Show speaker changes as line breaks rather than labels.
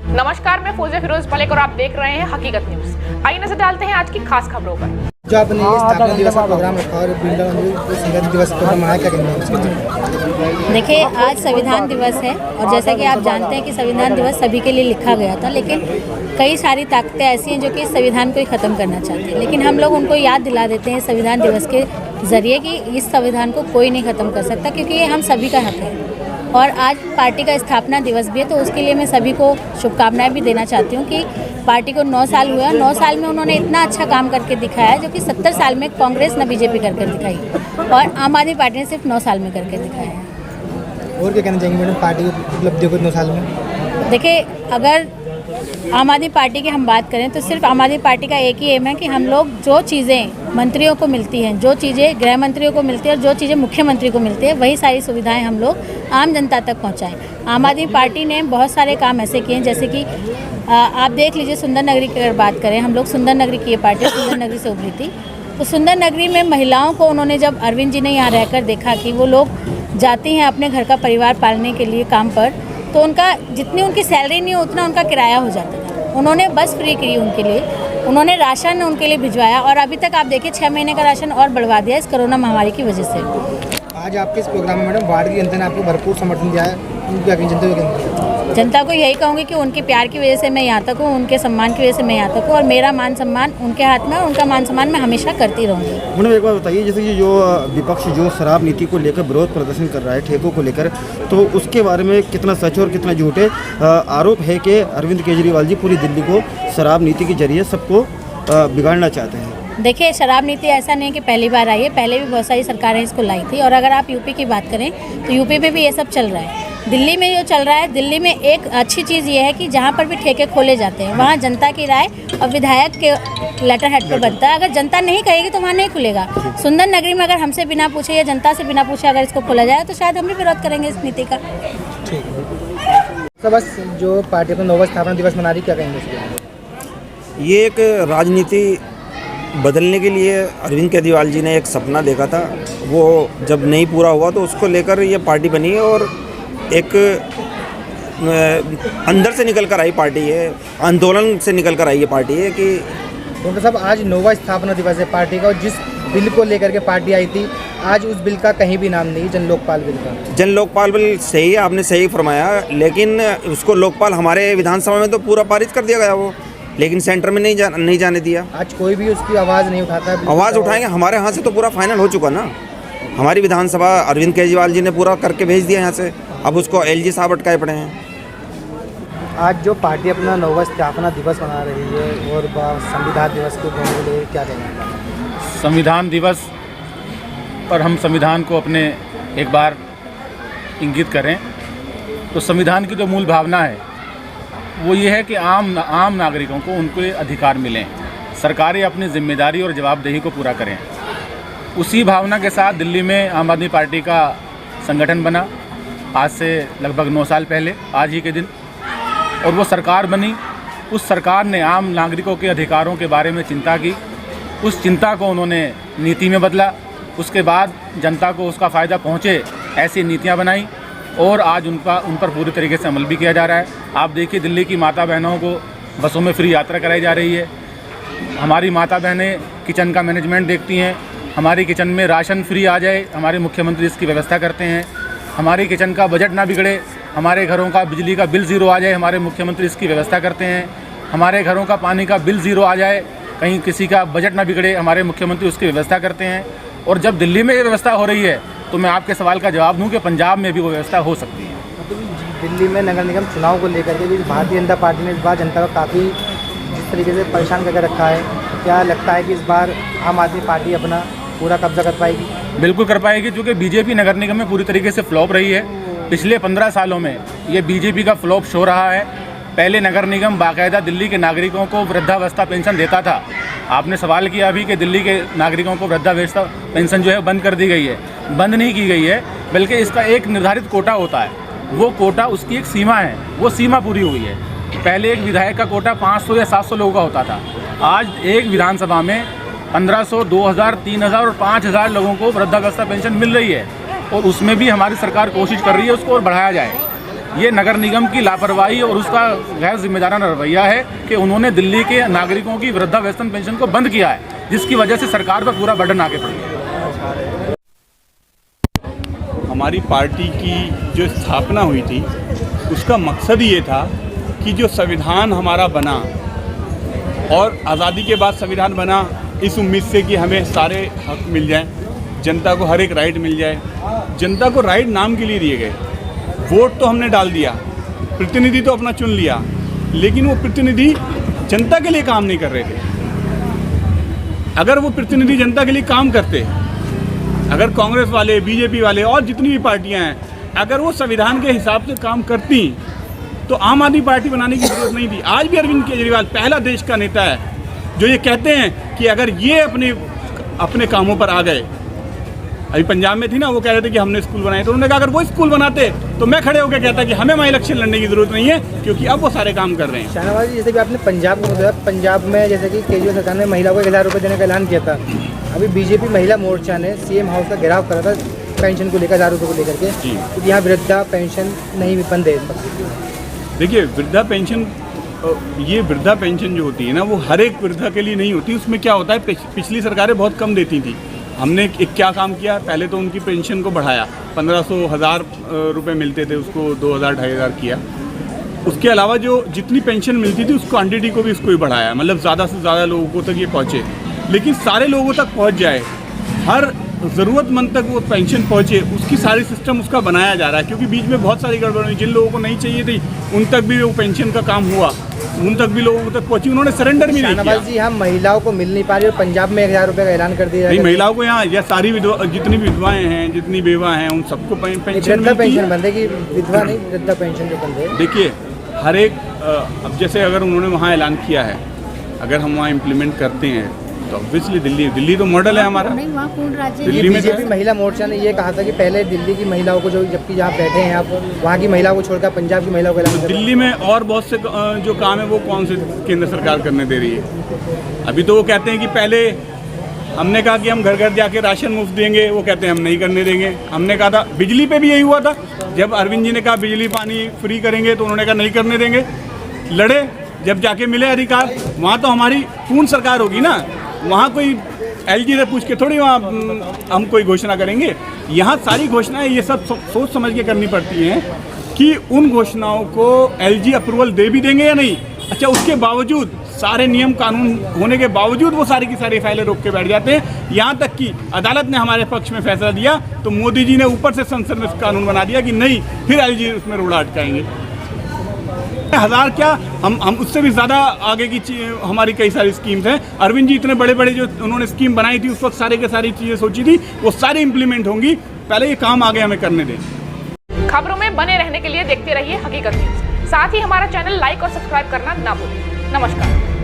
नमस्कार, मैं फौजिया फिरोज मलिक और आप देख रहे हैं हकीकत न्यूज। आइए नजर डालते हैं आज की खास खबरों पर।
जो आपने स्थापना दिवस का प्रोग्राम रखा और संविधान दिवस प्रोग्राम आया, क्या कहना है?
देखिए, आज संविधान दिवस है और जैसा कि आप जानते हैं कि संविधान दिवस सभी के लिए लिखा गया था, लेकिन कई सारी ताकतें ऐसी हैं जो कि इस संविधान को ही ख़त्म करना चाहती हैं। लेकिन हम लोग उनको याद दिला देते हैं संविधान दिवस के ज़रिए कि इस संविधान को कोई नहीं ख़त्म कर सकता, क्योंकि ये हम सभी का हक है। और आज पार्टी का स्थापना दिवस भी है, तो उसके लिए मैं सभी को शुभकामनाएं भी देना चाहती हूँ कि पार्टी को 9 साल हुए और 9 साल में उन्होंने इतना अच्छा काम करके दिखाया है जो कि 70 साल में कांग्रेस न बीजेपी करके दिखाई और आम आदमी पार्टी ने सिर्फ 9 साल में करके दिखाया है।
और क्या कहना चाहेंगे मैडम पार्टी की उपलब्धियों को 9 साल में?
देखिए, अगर आम आदमी पार्टी की हम बात करें तो सिर्फ आम आदमी पार्टी का एक ही एम है कि हम लोग जो चीज़ें मंत्रियों को मिलती हैं, जो चीज़ें गृह मंत्रियों को मिलती है और जो चीज़ें मुख्यमंत्री को मिलती है, वही सारी सुविधाएं हम लोग आम जनता तक पहुंचाएं। आम आदमी पार्टी ने बहुत सारे काम ऐसे किए हैं, जैसे कि आप देख लीजिए सुंदर नगरी की अगर बात करें, हम लोग सुंदर नगरी की ये पार्टी सुंदर नगरी से उभरी थी। तो सुंदर नगरी में महिलाओं को उन्होंने, जब अरविंद जी ने यहाँ रहकर देखा कि वो लोग जाती हैं अपने घर का परिवार पालने के लिए काम पर, तो उनका जितनी उनकी सैलरी नहीं उतना उनका किराया हो जाता था। उन्होंने बस फ्री की उनके लिए, उन्होंने राशन उनके लिए भिजवाया और अभी तक आप देखिए 6 महीने का राशन और बढ़वा दिया इस कोरोना महामारी की वजह से।
आज आपके इस प्रोग्राम में मैडम वार्ड की जनता ने आपको भरपूर समर्थन दिया है,
जनता को यही कहूँगी कि उनके प्यार की वजह से मैं यहाँ तक हूँ, उनके सम्मान की वजह से मैं यहाँ तक हूँ और मेरा मान सम्मान उनके हाथ में, उनका मान सम्मान मैं हमेशा करती रहूँगी।
मैडम एक बात बताइए, जैसे कि जो विपक्ष जो शराब नीति को लेकर विरोध प्रदर्शन कर रहा है ठेकों को लेकर, तो उसके बारे में कितना सच और कितना झूठ है? आरोप है कि अरविंद केजरीवाल जी पूरी दिल्ली को शराब नीति के जरिए सबको बिगाड़ना चाहते हैं।
देखिए, शराब नीति ऐसा नहीं कि पहली बार आई है, पहले भी बहुत सारी सरकारें इसको लाई थी। और अगर आप यूपी की बात करें तो यूपी में भी ये सब चल रहा है। दिल्ली में जो चल रहा है, दिल्ली में एक अच्छी चीज़ ये है कि जहाँ पर भी ठेके खोले जाते हैं वहाँ जनता की राय और विधायक के लेटर हेड पर बनता है। अगर जनता नहीं कहेगी तो वहाँ नहीं खुलेगा। सुंदर नगरी में अगर हमसे बिना पूछे या जनता से बिना पूछे अगर इसको खोला जाए तो शायद हम भी विरोध करेंगे इस नीति का।
ठीक है। तो बस जो पार्टी अपना 9वां स्थापना दिवस मना रही, क्या कहेंगे इसके?
ये एक राजनीति बदलने के लिए अरविंद केजरीवाल जी ने एक सपना देखा था, वो जब नहीं पूरा हुआ तो उसको लेकर ये पार्टी बनी है और एक अंदर से निकल कर आई पार्टी है, आंदोलन से निकल कर आई ये पार्टी है कि
डॉक्टर साहब आज 9वां स्थापना दिवस है पार्टी का और जिस बिल को लेकर के पार्टी आई थी, आज उस बिल का कहीं भी नाम नहीं, जन लोकपाल बिल का।
जन लोकपाल बिल सही है, आपने सही फरमाया, लेकिन उसको लोकपाल हमारे विधानसभा में तो पूरा पारित कर दिया गया वो, लेकिन सेंटर में नहीं जाने दिया।
आज कोई भी उसकी आवाज़ नहीं उठाता।
आवाज़ उठाएंगे, हमारे यहाँ से तो पूरा फाइनल हो चुका ना। हमारी विधानसभा अरविंद केजरीवाल जी ने पूरा करके भेज दिया यहाँ से, अब उसको एलजी साहब अटकाए पड़े हैं।
आज जो पार्टी अपना 9वां स्थापना दिवस मना रही है और संविधान दिवस को क्या कहना है?
संविधान दिवस पर हम संविधान को अपने एक बार इंगित करें तो संविधान की जो मूल भावना है वो ये है कि आम नागरिकों को उनके अधिकार मिलें, सरकारें अपनी जिम्मेदारी और जवाबदेही को पूरा करें। उसी भावना के साथ दिल्ली में आम आदमी पार्टी का संगठन बना आज से लगभग 9 साल पहले आज ही के दिन, और वो सरकार बनी। उस सरकार ने आम नागरिकों के अधिकारों के बारे में चिंता की, उस चिंता को उन्होंने नीति में बदला, उसके बाद जनता को उसका फ़ायदा पहुँचे ऐसी नीतियाँ बनाई और आज उन पर पूरी तरीके से अमल भी किया जा रहा है। आप देखिए, दिल्ली की माता बहनों को बसों में फ्री यात्रा कराई जा रही है। हमारी माता बहनें किचन का मैनेजमेंट देखती हैं, हमारी किचन में राशन फ्री आ जाए, हमारे मुख्यमंत्री इसकी व्यवस्था करते हैं। हमारी किचन का बजट ना बिगड़े, हमारे घरों का बिजली का बिल ज़ीरो आ जाए, हमारे मुख्यमंत्री इसकी व्यवस्था करते हैं। हमारे घरों का पानी का बिल ज़ीरो आ जाए, कहीं किसी का बजट ना बिगड़े, हमारे मुख्यमंत्री उसकी व्यवस्था करते हैं। और जब दिल्ली में ये व्यवस्था हो रही है तो मैं आपके सवाल का जवाब दूं कि पंजाब में भी वो व्यवस्था हो सकती है।
दिल्ली में नगर निगम चुनाव को लेकर के भी भारतीय जनता पार्टी ने इस बार जनता को काफ़ी जिस तरीके से परेशान करके रखा है, क्या लगता है कि इस बार आम आदमी पार्टी अपना पूरा कब्जा कर पाएगी?
बिल्कुल कर पाएगी, क्योंकि बीजेपी नगर निगम में पूरी तरीके से फ्लॉप रही है। पिछले 15 सालों में ये बीजेपी का फ्लॉप शो रहा है। पहले नगर निगम बाकायदा दिल्ली के नागरिकों को वृद्धावस्था पेंशन देता था। आपने सवाल किया अभी कि दिल्ली के नागरिकों को वृद्धावस्था पेंशन जो है बंद कर दी गई है। बंद नहीं की गई है, बल्कि इसका एक निर्धारित कोटा होता है, वो कोटा उसकी एक सीमा है, वो सीमा पूरी हुई है। पहले एक विधायक का कोटा 500 या 700 लोगों का होता था, आज एक विधानसभा में 1500, 2000, 3000 और 5000 लोगों को वृद्धावस्था पेंशन मिल रही है और उसमें भी हमारी सरकार कोशिश कर रही है उसको और बढ़ाया जाए। ये नगर निगम की लापरवाही और उसका गैर जिम्मेदाराना रवैया है कि उन्होंने दिल्ली के नागरिकों की वृद्धावस्था पेंशन को बंद किया है, जिसकी वजह से सरकार पर पूरा बर्डन आके पड़ गया।
हमारी पार्टी की जो स्थापना हुई थी उसका मकसद ये था कि जो संविधान हमारा बना और आज़ादी के बाद संविधान बना इस उम्मीद से कि हमें सारे हक मिल जाएं, जनता को हर एक राइट मिल जाए। जनता को राइट नाम के लिए दिए गए, वोट तो हमने डाल दिया, प्रतिनिधि तो अपना चुन लिया, लेकिन वो प्रतिनिधि जनता के लिए काम नहीं कर रहे थे। अगर वो प्रतिनिधि जनता के लिए काम करते, अगर कांग्रेस वाले, बीजेपी वाले और जितनी भी पार्टियां हैं, अगर वो संविधान के हिसाब से काम करती तो आम आदमी पार्टी बनाने की जरूरत नहीं थी। आज भी अरविंद केजरीवाल पहला देश का नेता है जो ये कहते हैं कि अगर ये अपने कामों पर आ गए। अभी पंजाब में थी ना, वो कह रहे थे कि हमने स्कूल बनाए, तो उन्होंने कहा अगर वो स्कूल बनाते तो मैं खड़े होकर कहता कि हमें वहाँ इलेक्शन लड़ने की जरूरत नहीं है, क्योंकि अब वो सारे काम कर रहे हैं।
शाहनवाज जी, जैसे कि आपने पंजाब को बताया, पंजाब में जैसे कि केजरीवाल सरकार ने महिला को 1000 रुपये देने का ऐलान किया था। अभी बीजेपी महिला मोर्चा ने सीएम हाउस का घेराव करा था पेंशन को लेकर, 1000 रुपये को लेकर के, क्योंकि यहाँ वृद्धा पेंशन नहीं बंद है। देखिए,
वृद्धा पेंशन, ये वृद्धा पेंशन जो होती है ना, वो हर एक वृद्धा के लिए नहीं होती। उसमें क्या होता है, पिछली सरकारें बहुत कम देती थी। हमने एक क्या काम किया, पहले तो उनकी पेंशन को बढ़ाया, 1500 1000 रुपये मिलते थे, उसको 2000 2500 किया। उसके अलावा जो जितनी पेंशन मिलती थी उसको क्वांटिटी को भी उसको ही बढ़ाया, मतलब ज़्यादा से ज़्यादा लोगों तक ये पहुँचे, लेकिन सारे लोगों तक पहुँच जाए, हर ज़रूरतमंद तक वो पेंशन पहुँचे, उसकी सारी सिस्टम उसका बनाया जा रहा है। क्योंकि बीच में बहुत सारी गड़बड़ हुई, जिन लोगों को नहीं चाहिए थी उन तक भी वो पेंशन का काम हुआ, उन तक भी लोगों तक पहुंची, उन्होंने सरेंडर भी नहीं किया।
जी, हम महिलाओं को मिल नहीं पा रही और पंजाब में 1000 रुपये का ऐलान कर दिया।
नहीं, महिलाओं को यहाँ या सारी जितनी विधवाएं हैं, जितनी बेवा हैं, उन सबको पेंशन
बंद है कि विधवा नहीं, वृद्धा पेंशन जो बंद है।
देखिए, हर एक अब जैसे अगर उन्होंने वहाँ ऐलान किया है, अगर हम वहाँ इम्प्लीमेंट करते हैं तो ऑब्वियसली दिल्ली तो मॉडल है हमारा। दिल्ली में
बीजेपी महिला मोर्चा ने ये कहा था कि पहले दिल्ली की महिलाओं को, जो जबकि जहाँ बैठे हैं आप, वहाँ की महिलाओं को छोड़कर पंजाब की महिलाओं को
दिल्ली में और बहुत से जो काम है वो कौन से केंद्र सरकार करने दे रही है। अभी तो वो कहते हैं कि पहले हमने कहा कि हम घर घर जाके राशन मुफ्त देंगे, वो कहते हैं हम नहीं करने देंगे। हमने कहा था, बिजली पे भी यही हुआ था, जब अरविंद जी ने कहा बिजली पानी फ्री करेंगे तो उन्होंने कहा नहीं करने देंगे, लड़े, जब जाके मिले अधिकार, वहाँ तो हमारी पूर्ण सरकार होगी ना, वहाँ कोई एलजी से पूछ के थोड़ी वहाँ हम कोई घोषणा करेंगे। यहाँ सारी घोषणाएं ये सब सोच समझ के करनी पड़ती हैं कि उन घोषणाओं को एलजी अप्रूवल दे भी देंगे या नहीं। अच्छा, उसके बावजूद, सारे नियम कानून होने के बावजूद वो सारी की सारी फाइलें रोक के बैठ जाते हैं। यहाँ तक कि अदालत ने हमारे पक्ष में फैसला दिया तो मोदी जी ने ऊपर से संसद में कानून बना दिया कि नहीं, फिर एलजी उसमें रोड़ा अटकाएंगे। 1000 क्या, हम उससे भी ज़्यादा आगे की हमारी कई सारी स्कीम्स हैं। अरविंद जी इतने बड़े बड़े जो उन्होंने स्कीम बनाई थी उस वक्त सारे के सारी चीज़ें सोची थी, वो सारी इम्प्लीमेंट होंगी। पहले ये काम आगे हमें करने दें।
खबरों में बने रहने के लिए देखते रहिए हकीकत न्यूज़। साथ ही हमारा चैनल लाइक और सब्सक्राइब करना ना भूलें। नमस्कार।